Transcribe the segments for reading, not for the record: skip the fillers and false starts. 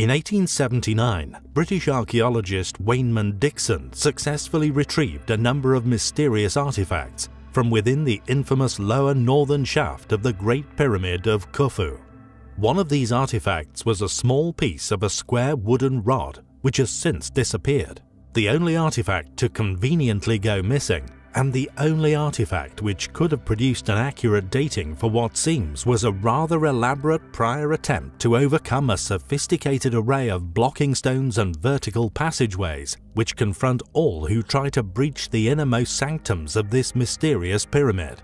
In 1879, British archaeologist Wayneman Dixon successfully retrieved a number of mysterious artifacts from within the infamous lower northern shaft of the Great Pyramid of Khufu. One of these artifacts was a small piece of a square wooden rod which has since disappeared, the only artifact to conveniently go missing, and the only artifact which could have produced an accurate dating for what seems was a rather elaborate prior attempt to overcome a sophisticated array of blocking stones and vertical passageways which confront all who try to breach the innermost sanctums of this mysterious pyramid.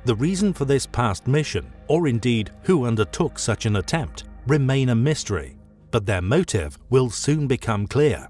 The reason for this past mission, or indeed who undertook such an attempt, remain a mystery, but their motive will soon become clear.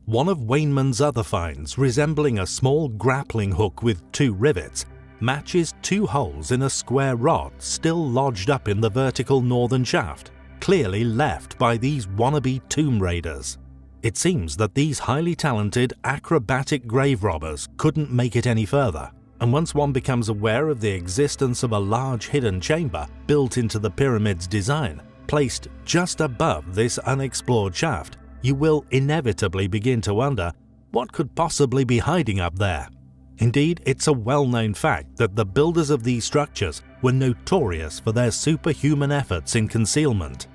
One of Wayneman's other finds, resembling a small grappling hook with 2 rivets, matches 2 holes in a square rod still lodged up in the vertical northern shaft, clearly left by these wannabe tomb raiders. It seems that these highly talented, acrobatic grave robbers couldn't make it any further, and once one becomes aware of the existence of a large hidden chamber built into the pyramid's design, placed just above this unexplored shaft, you will inevitably begin to wonder what could possibly be hiding up there. Indeed, it's a well-known fact that the builders of these structures were notorious for their superhuman efforts in concealment.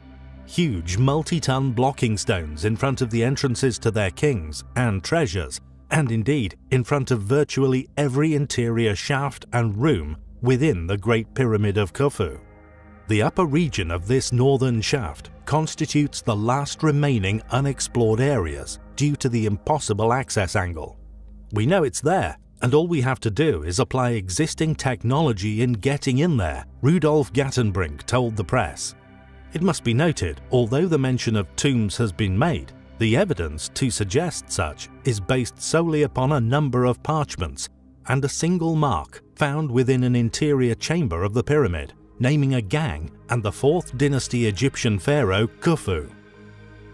Huge multi-ton blocking stones in front of the entrances to their kings and treasures, and indeed in front of virtually every interior shaft and room within the Great Pyramid of Khufu. The upper region of this northern shaft constitutes the last remaining unexplored areas due to the impossible access angle. We know it's there, and all we have to do is apply existing technology in getting in there, Rudolf Gattenbrink told the press. It must be noted, although the mention of tombs has been made, the evidence to suggest such is based solely upon a number of parchments and a single mark found within an interior chamber of the pyramid, naming a gang and the 4th dynasty Egyptian pharaoh Khufu.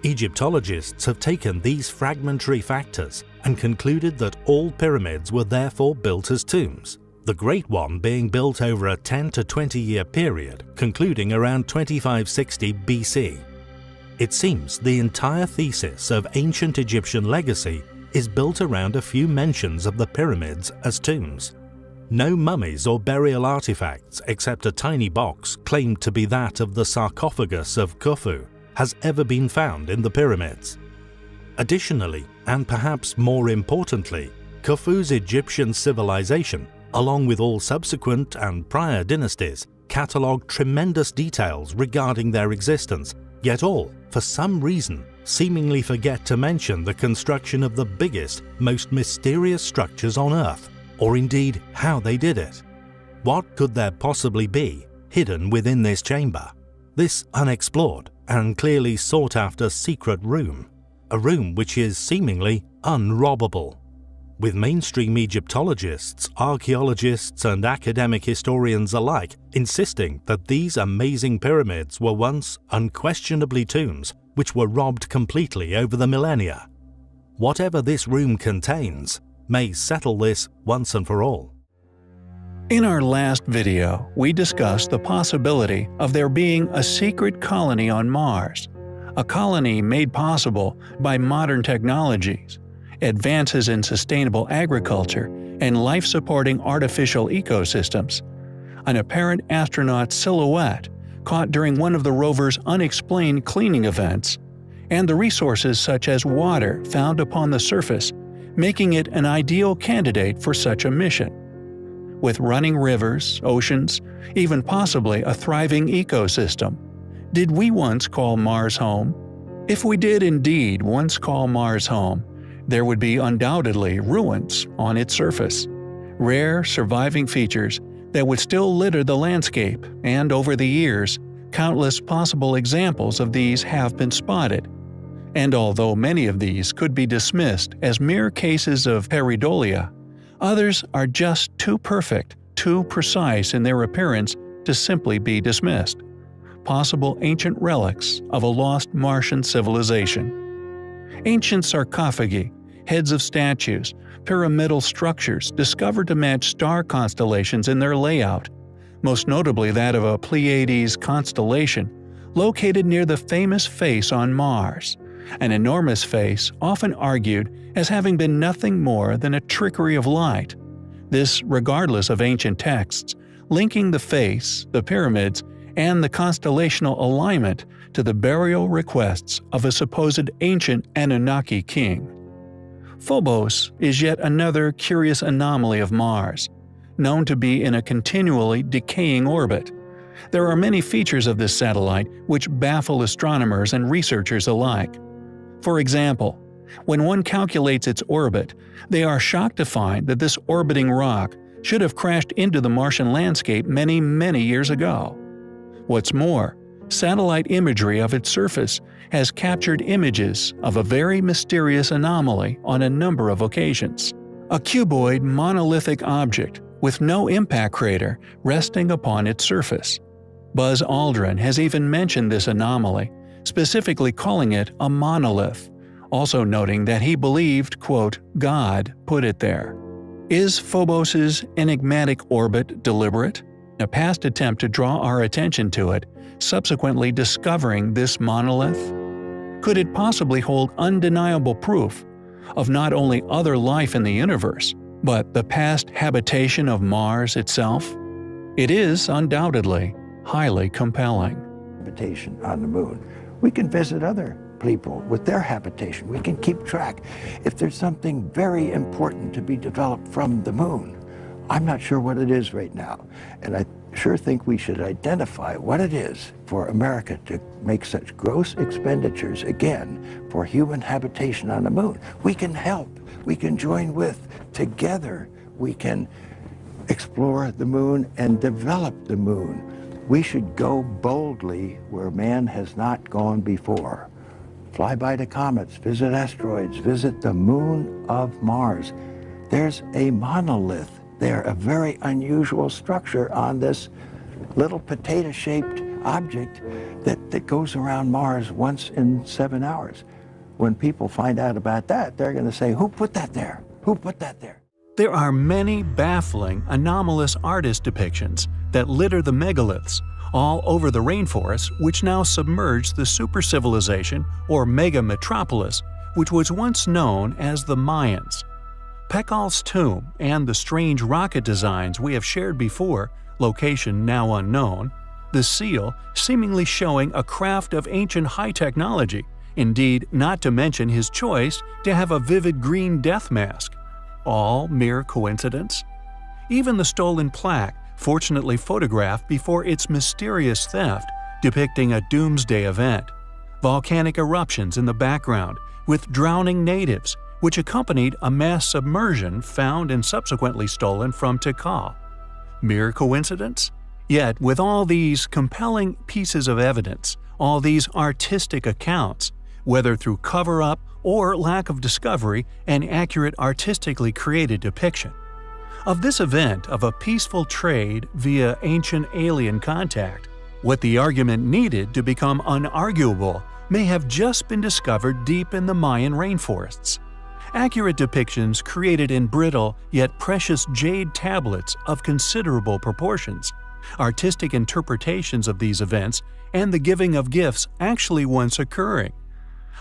Egyptologists have taken these fragmentary factors and concluded that all pyramids were therefore built as tombs, the Great One being built over a 10 to 20 year period concluding around 2560 BC. It seems the entire thesis of ancient Egyptian legacy is built around a few mentions of the pyramids as tombs. No mummies or burial artifacts except a tiny box claimed to be that of the sarcophagus of Khufu has ever been found in the pyramids. Additionally, and perhaps more importantly, Khufu's Egyptian civilization, along with all subsequent and prior dynasties, catalogue tremendous details regarding their existence, yet all, for some reason, seemingly forget to mention the construction of the biggest, most mysterious structures on Earth, or indeed how they did it. What could there possibly be hidden within this chamber? This unexplored and clearly sought-after secret room, a room which is seemingly unrobbable. With mainstream Egyptologists, archaeologists and academic historians alike insisting that these amazing pyramids were once unquestionably tombs which were robbed completely over the millennia. Whatever this room contains may settle this once and for all. In our last video, we discussed the possibility of there being a secret colony on Mars, a colony made possible by modern technologies, advances in sustainable agriculture, and life-supporting artificial ecosystems, an apparent astronaut silhouette caught during one of the rover's unexplained cleaning events, and the resources such as water found upon the surface, making it an ideal candidate for such a mission. With running rivers, oceans, even possibly a thriving ecosystem. Did we once call Mars home? If we did indeed once call Mars home, there would be undoubtedly ruins on its surface, rare surviving features that would still litter the landscape, and over the years, countless possible examples of these have been spotted. And although many of these could be dismissed as mere cases of pareidolia, others are just too perfect, too precise in their appearance to simply be dismissed. Possible ancient relics of a lost Martian civilization. Ancient sarcophagi, heads of statues, pyramidal structures discovered to match star constellations in their layout, most notably that of a Pleiades constellation, located near the famous face on Mars, an enormous face often argued as having been nothing more than a trickery of light. This regardless of ancient texts, linking the face, the pyramids, and the constellational alignment to the burial requests of a supposed ancient Anunnaki king. Phobos is yet another curious anomaly of Mars, known to be in a continually decaying orbit. There are many features of this satellite which baffle astronomers and researchers alike. For example, when one calculates its orbit, they are shocked to find that this orbiting rock should have crashed into the Martian landscape many years ago. What's more, satellite imagery of its surface has captured images of a very mysterious anomaly on a number of occasions. A cuboid monolithic object with no impact crater resting upon its surface. Buzz Aldrin has even mentioned this anomaly, specifically calling it a monolith, also noting that he believed, quote, God put it there. Is Phobos's enigmatic orbit deliberate? A past attempt to draw our attention to it, subsequently discovering this monolith? Could it possibly hold undeniable proof of not only other life in the universe, but the past habitation of Mars itself? It is undoubtedly highly compelling. Habitation on the moon. We can visit other people with their habitation. We can keep track. If there's something very important to be developed from the moon, I'm not sure what it is right now. And I sure think we should identify what it is for America to make such gross expenditures again for human habitation on the moon. We can help. We can join with. Together, we can explore the moon and develop the moon. We should go boldly where man has not gone before. Fly by the comets, visit asteroids, visit the moon of Mars. There's a monolith there, a very unusual structure on this little potato-shaped object that goes around Mars once in 7 hours. When people find out about that, they're going to say, who put that there? Who put that there? There are many baffling, anomalous artist depictions that litter the megaliths all over the rainforest which now submerge the super-civilization or mega-metropolis which was once known as the Mayans. Pakal's tomb and the strange rocket designs we have shared before, location now unknown, the seal seemingly showing a craft of ancient high technology, indeed not to mention his choice to have a vivid green death mask. All mere coincidence? Even the stolen plaque, fortunately photographed before its mysterious theft, depicting a doomsday event. Volcanic eruptions in the background, with drowning natives, which accompanied a mass submersion found and subsequently stolen from Tikal. Mere coincidence? Yet, with all these compelling pieces of evidence, all these artistic accounts, whether through cover-up or lack of discovery and accurate artistically created depiction, of this event of a peaceful trade via ancient alien contact, what the argument needed to become unarguable may have just been discovered deep in the Mayan rainforests. Accurate depictions created in brittle yet precious jade tablets of considerable proportions, artistic interpretations of these events, and the giving of gifts actually once occurring.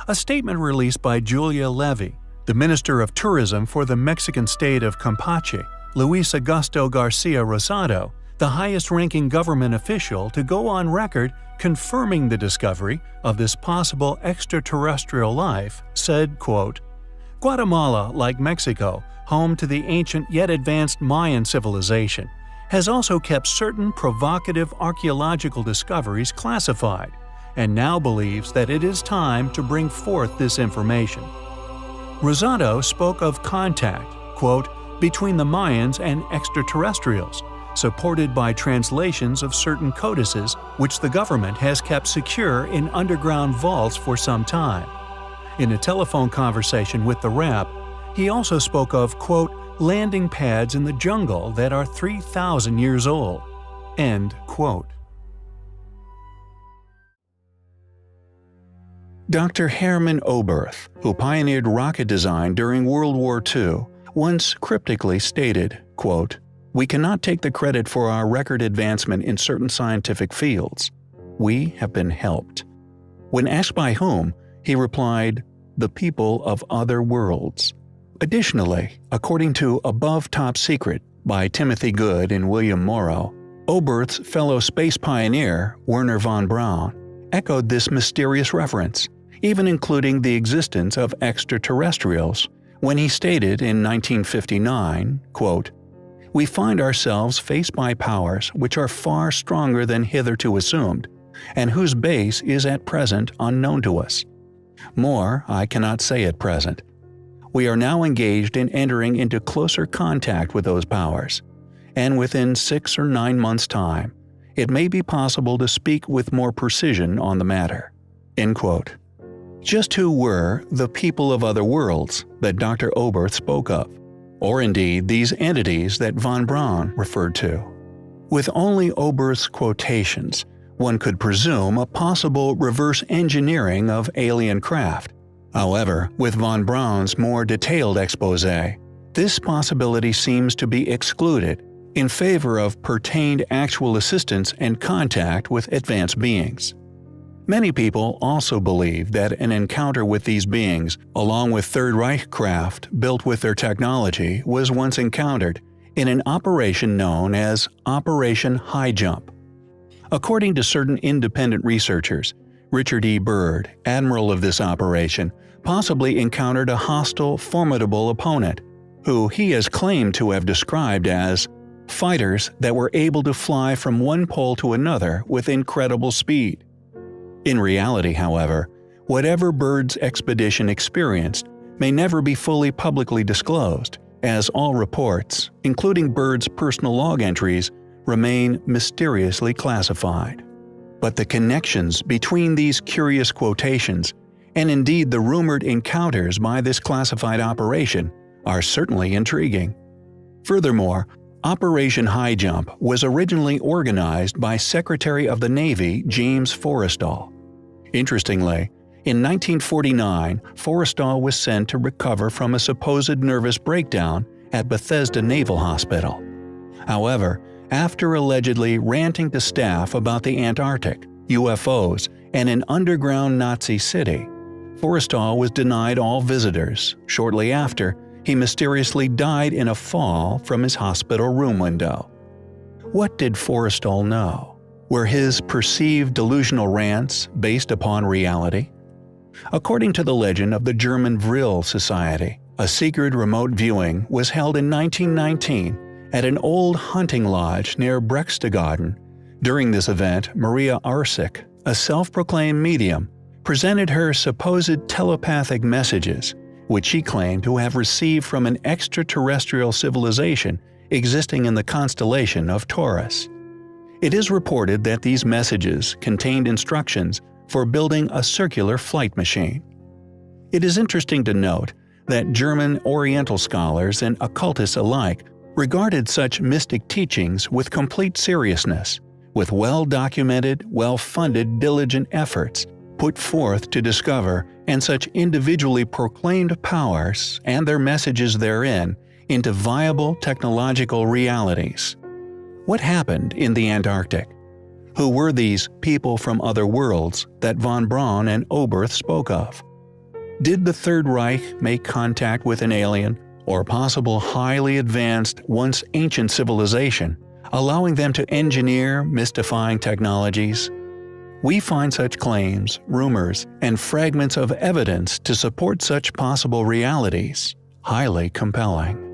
A statement released by Julia Levy, the Minister of Tourism for the Mexican state of Campeche, Luis Augusto Garcia Rosado, the highest-ranking government official to go on record confirming the discovery of this possible extraterrestrial life, said, quote, Guatemala, like Mexico, home to the ancient yet advanced Mayan civilization, has also kept certain provocative archaeological discoveries classified, and now believes that it is time to bring forth this information. Rosado spoke of contact, quote, between the Mayans and extraterrestrials, supported by translations of certain codices which the government has kept secure in underground vaults for some time. In a telephone conversation with the Wrap, he also spoke of, quote, landing pads in the jungle that are 3,000 years old, end quote. Dr. Hermann Oberth, who pioneered rocket design during World War II, once cryptically stated, quote, We cannot take the credit for our record advancement in certain scientific fields. we have been helped. When asked by whom, he replied, "The people of other worlds." Additionally, according to Above Top Secret by Timothy Good and William Morrow, Oberth's fellow space pioneer, Wernher von Braun, echoed this mysterious reference, even including the existence of extraterrestrials, when he stated in 1959, quote, "We find ourselves faced by powers which are far stronger than hitherto assumed, and whose base is at present unknown to us. More I cannot say at present. We are now engaged in entering into closer contact with those powers, and within 6 or 9 months' time, it may be possible to speak with more precision on the matter." End quote. Just who were the people of other worlds that Dr. Oberth spoke of, or indeed these entities that von Braun referred to? With only Oberth's quotations, one could presume a possible reverse engineering of alien craft. However, with von Braun's more detailed exposé, this possibility seems to be excluded in favor of pertained actual assistance and contact with advanced beings. Many people also believe that an encounter with these beings, along with Third Reich craft built with their technology, was once encountered in an operation known as Operation High Jump. According to certain independent researchers, Richard E. Byrd, admiral of this operation, possibly encountered a hostile, formidable opponent, who he has claimed to have described as fighters that were able to fly from one pole to another with incredible speed. In reality, however, whatever Byrd's expedition experienced may never be fully publicly disclosed, as all reports, including Byrd's personal log entries, remain mysteriously classified. But the connections between these curious quotations, and indeed the rumored encounters by this classified operation, are certainly intriguing. Furthermore, Operation High Jump was originally organized by Secretary of the Navy James Forrestal. Interestingly, in 1949, Forrestal was sent to recover from a supposed nervous breakdown at Bethesda Naval Hospital. However, after allegedly ranting to staff about the Antarctic, UFOs, and an underground Nazi city, Forrestal was denied all visitors. Shortly after, he mysteriously died in a fall from his hospital room window. What did Forrestal know? Were his perceived delusional rants based upon reality? According to the legend of the German Vril Society, a secret remote viewing was held in 1919 at an old hunting lodge near Berchtesgaden. During this event, Maria Arsic, a self-proclaimed medium, presented her supposed telepathic messages, which she claimed to have received from an extraterrestrial civilization existing in the constellation of Taurus. It is reported that these messages contained instructions for building a circular flight machine. It is interesting to note that German Oriental scholars and occultists alike regarded such mystic teachings with complete seriousness, with well-documented, well-funded, diligent efforts put forth to discover and such individually proclaimed powers and their messages therein into viable technological realities. What happened in the Antarctic? Who were these people from other worlds that von Braun and Oberth spoke of? Did the Third Reich make contact with an alien or possible highly advanced, once ancient civilization, allowing them to engineer mystifying technologies? We find such claims, rumors, and fragments of evidence to support such possible realities highly compelling.